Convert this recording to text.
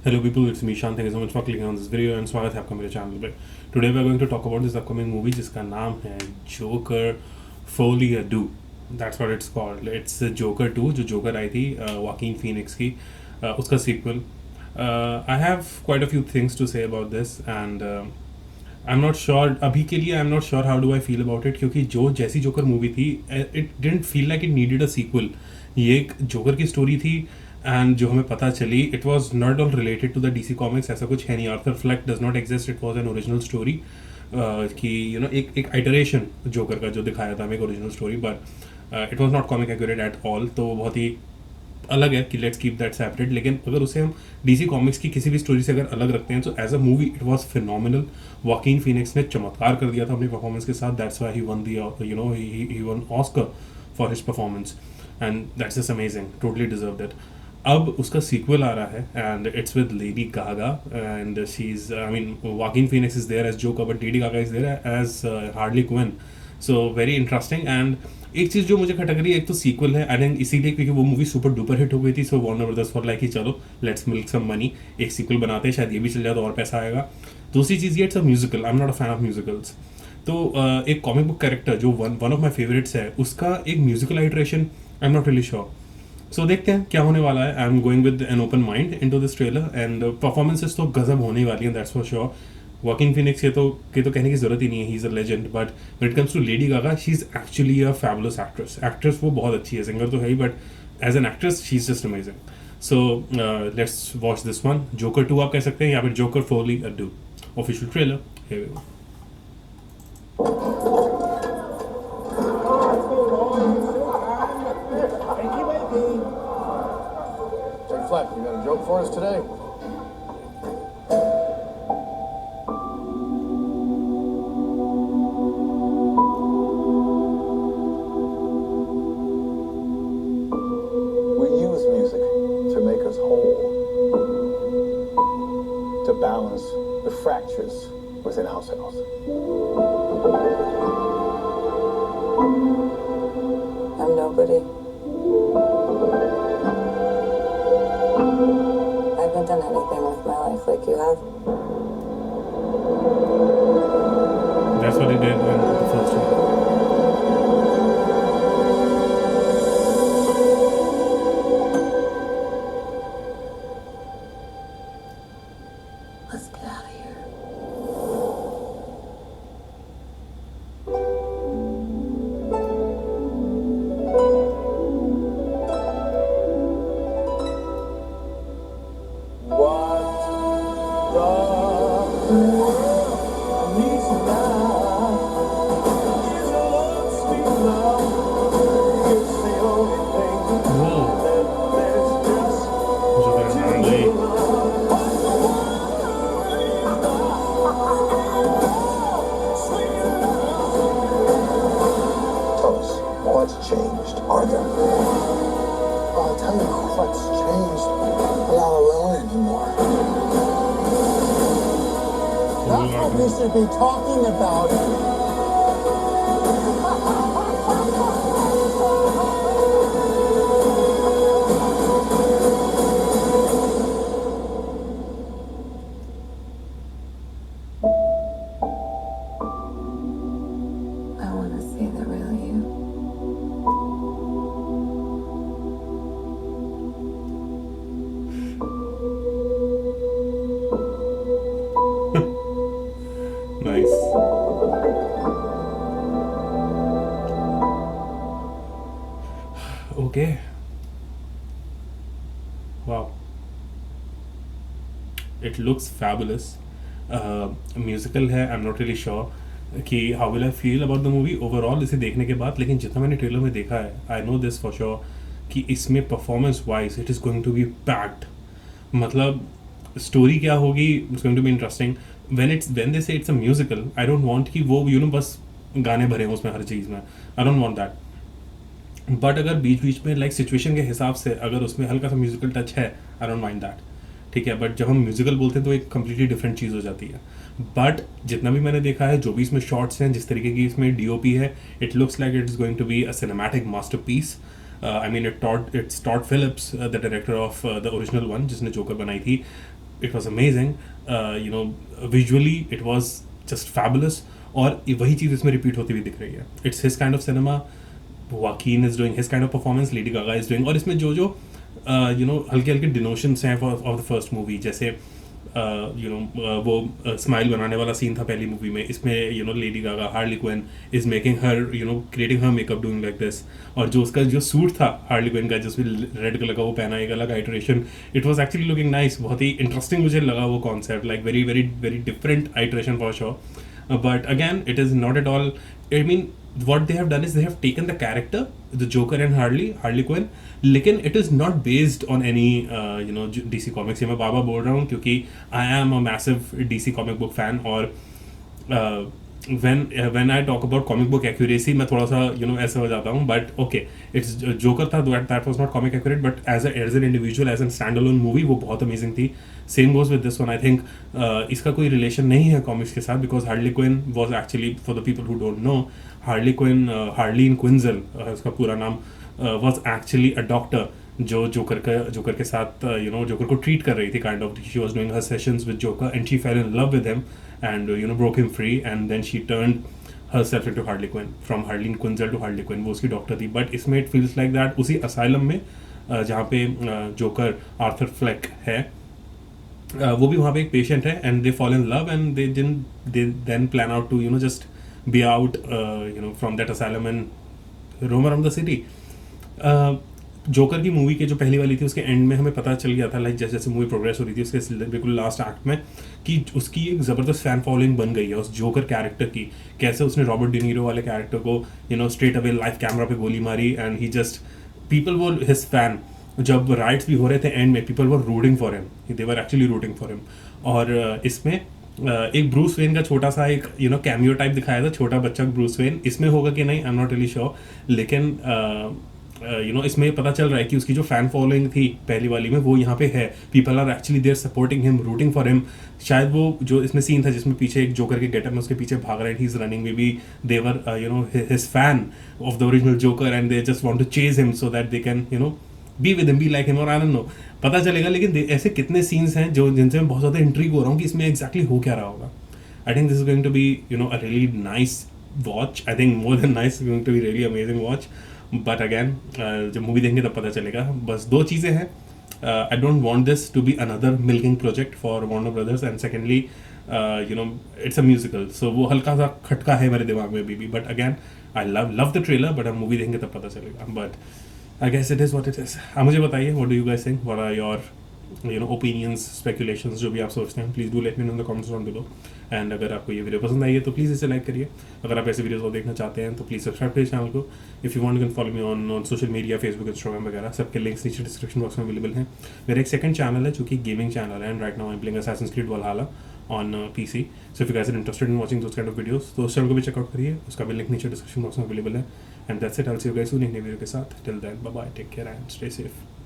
Hello people, it's me Shan. Thank you so much for clicking on this video and स्वागत है आपका मेरे channel पे. Today we are going to talk about this upcoming movie जिसका नाम है Joker Folie à Deux. That's what it's called. It's Joker 2 जो Joker आई थी Joaquin Phoenix की उसका sequel. I have quite a few things to say about this and I'm not sure अभी के लिए I'm not sure how do I feel about it क्योंकि जो जैसी जोकर मूवी थी it didn't feel like it needed a sequel. ये एक joker की स्टोरी थी एंड जो हमें पता चली it was not all related to the DC comics. ऐसा कुछ है नहीं. Arthur Fleck does not exist. It was an original story कि यू नो एक आइटरेशन जोकर का जो दिखाया था हमें एक original story but it was not comic accurate at all. तो बहुत ही अलग है कि लेट्स कीप दैट सेपरेट. लेकिन अगर उसे हम DC कॉमिक्स की किसी भी स्टोरी से अगर अलग रखते हैं तो as a movie it was phenomenal. Joaquin Phoenix ने चमत्कार कर दिया था अपनी परफॉर्मेंस के साथ. That's why he won the he won Oscar for his performance and that's just amazing. Totally deserved it. अब उसका सीक्वल आ रहा है and it's with Lady Gaga and she is I mean Joaquin Phoenix is there as Joker but Lady Gaga is there as Harley Quinn. So very interesting. And एक चीज़ जो मुझे खटक रही है एक तो सीक्वल है आई थिंक इसीलिए क्योंकि वो मूवी सुपर डुपर हिट हो गई थी. सो वार्नर ब्रदर्स फॉर लाइक कि चलो लेट्स मिल्क सम मनी, एक सीक्वल बनाते हैं, शायद ये भी चल जाए तो और पैसा आएगा. दूसरी चीज़ ये it's a musical. I am not a fan of musicals. तो एक कॉमिक बुक कैरेक्टर जो वन ऑफ माई फेवरेट्स है उसका एक musical iteration I am not really sure. So देखते हैं क्या होने वाला है. I am going with an open mind into this trailer and performances तो गजब होने वाली हैं. That's for sure. Joaquin Phoenix के तो कहने की जरूरत ही नहीं है. He is a legend. But when it comes to Lady Gaga she is actually a fabulous actress. Actress वो बहुत अच्छी है. सिंगर तो है ही but as an actress she is just amazing. So let's watch this one. Joker 2 आप कह सकते हैं या फिर जोकर फोली अ डू. Official trailer. Here we go. Fleck, you got a joke for us today? We use music to make us whole, to balance the fractures within ourselves. I'm nobody. I haven't done anything with my life like you have. That's what he did in the first one. Let's get out of here. Joker gnarly. Tell us, what's changed, Arthur? I'll tell you what's changed. I'm not alone anymore. That's what we should be talking about. I want to see the real you. Nice. Okay. Wow. It looks fabulous. Musical है. I am not really sure कि how will I feel about the movie overall इसे देखने के बाद. लेकिन जितना मैंने trailer में देखा है I know this for sure कि इसमें performance wise it is going to be packed. मतलब स्टोरी क्या होगी it's going to be interesting. When they say it's a musical I don't want कि वो बस गाने भरे हों उसमें हर चीज़ में. आई डोंट वांट दैट. बट अगर बीच बीच में लाइक सिचुएशन के हिसाब से अगर उसमें हल्का सा म्यूजिकल टच है आई डोंट माइंड दैट. ठीक है. बट जब हम म्यूजिकल बोलते हैं तो एक कम्प्लीटली डिफरेंट चीज़ हो जाती है. बट जितना भी मैंने देखा है, जो भी इसमें शॉट्स हैं, जिस तरीके की इसमें DOP है, it looks like it is going to be a cinematic masterpiece. I mean it's Todd Phillips the director of the original one जिसने जोकर बनाई थी. it was amazing. You know, visually it was just fabulous. और वही चीज़ इसमें repeat होती हुई दिख रही है. It's his kind of cinema. Joaquin is doing his kind of performance. Lady Gaga is doing. और इसमें जो you know हल्के हल्के डिनोशंस हैं of the first movie, जैसे you know वो स्माइल बनाने वाला सीन था पहली मूवी में. इसमें you know Lady Gaga, Harley Quinn is making her, you know, creating her makeup doing like this. और जो उसका जो सूट था हार्ली क्विन का, जिसमें रेड कलर का वो पहना, एक अलग iteration, it was actually looking nice. बहुत ही इंटरेस्टिंग मुझे लगा वो concept, like very very very different iteration for sure. But again, it is not at all. I mean, what they have done is they have taken the character, the Joker and Harley Quinn, लेकिन it is not based on any you know DC comics. ये मैं बाबा बोल रहा हूँ क्योंकि I am a massive DC comic book fan. और when I talk about comic book accuracy, मैं थोड़ा सा you know ऐसा हो जाता हूँ. But okay, it's Joker था, that was not comic accurate, but as an individual, as a standalone movie, वो बहुत amazing थी. Same goes with this one. I think इसका कोई relation नहीं है comics के साथ, because Harley Quinn was actually, for the people who don't know, Harleen Quinzel, उसका पूरा नाम, was actually a doctor जो जोकर के साथ you know जोकर को ट्रीट कर रही थी. Kind of she was doing her sessions with Joker and she fell in love with him and you know broke him free and then she turned herself into Harley Quinn, from Harleen Quinzel to Harley Quinn. वो उसकी doctor थी. But इसमें it feels like that उसी asylum में जहाँ पे joker Arthur flake है, वो भी वहाँ पे एक पेशेंट है and they fall in love and they then plan out to you know just be out you know from that asylum and roam around the city. Joker की movie के जो पहली वाली थी उसके एंड में हमें पता चल गया था, लाइक जैसे जैसे मूवी प्रोग्रेस हो रही थी उसके बिल्कुल लास्ट एक्ट में, कि उसकी एक ज़बरदस्त फैन फॉलोइंग बन गई है उस जोकर कैरेक्टर की. कैसे उसने रॉबर्ट डिनीरो वाले कैरेक्टर को you know straight away live camera पे गोली मारी and he just people were his fan. जब राइट्स भी हो रहे थे एंड में, people were routing for him, they were actually routing for him. और इसमें एक ब्रूस वेन का छोटा सा एक यू नो कैमियो टाइप दिखाया था, छोटा बच्चा ब्रूस वेन. इसमें होगा कि नहीं, आई एम नॉट रियली श्योर, लेकिन यू नो इसमें पता चल रहा है कि उसकी जो फैन फॉलोइंग थी पहली वाली में वो यहाँ पे है. People are actually there supporting him, rooting for him. शायद वो जो इसमें सीन था जिसमें पीछे एक जोकर के गेटअप में उसके पीछे भाग रहे हैं, he is running, maybe they were you know his fan of the original Joker and they just want to chase him so that they can you know be with him, be like him, और I don't know, पता चलेगा. लेकिन ऐसे कितने scenes हैं जो जिनसे मैं बहुत ज़्यादा इंट्रीग हो रहा हूँ कि इसमें एग्जैक्टली हो क्या रहा होगा. I think this is going to be you know a really nice watch. I think more than nice, going to be really amazing watch. But again जब मूवी देंगे तब पता चलेगा. बस दो चीज़ें हैं, I don't want this to be another milking project for Warner Brothers, and secondly you know it's a musical, so वो हल्का सा खटका है मेरे दिमाग में भी. But again I love the trailer, but हम मूवी देंगे तब पता चलेगा. But I guess it is what it is. आप मुझे बताइए, what do you guys think, what are your you know opinions, speculations, जो भी आप सोचते हैं, please do let me know in the comments down below. And अगर आपको ये वीडियो पसंद आई है तो प्लीज़ इसे लाइक करिए. अगर आप ऐसे वीडियोस को देखना चाहते हैं तो प्लीज़ सब्सक्राइब करिए चैनल को. If you want you can follow me on social media, Facebook, Instagram वगैरह, सबके लिंक्स नीचे डिस्क्रिप्शन बॉक्स में अवेलेबल हैं. मेरा एक सेकंड चैनल है जो कि गेमिंग चैनल है, and right now I am playing Assassin's Creed Valhalla on PC. So if you guys are interested in watching those kind of videos तो उस चैनल को भी चेकआउट करिए, उसका भी लिंक नीचे डिस्क्रिप्शन बॉक्स में अवेलेबल है. And that's it, I will see you guys soon in नई वीडियो के साथ. Till then bye bye, take care and stay safe.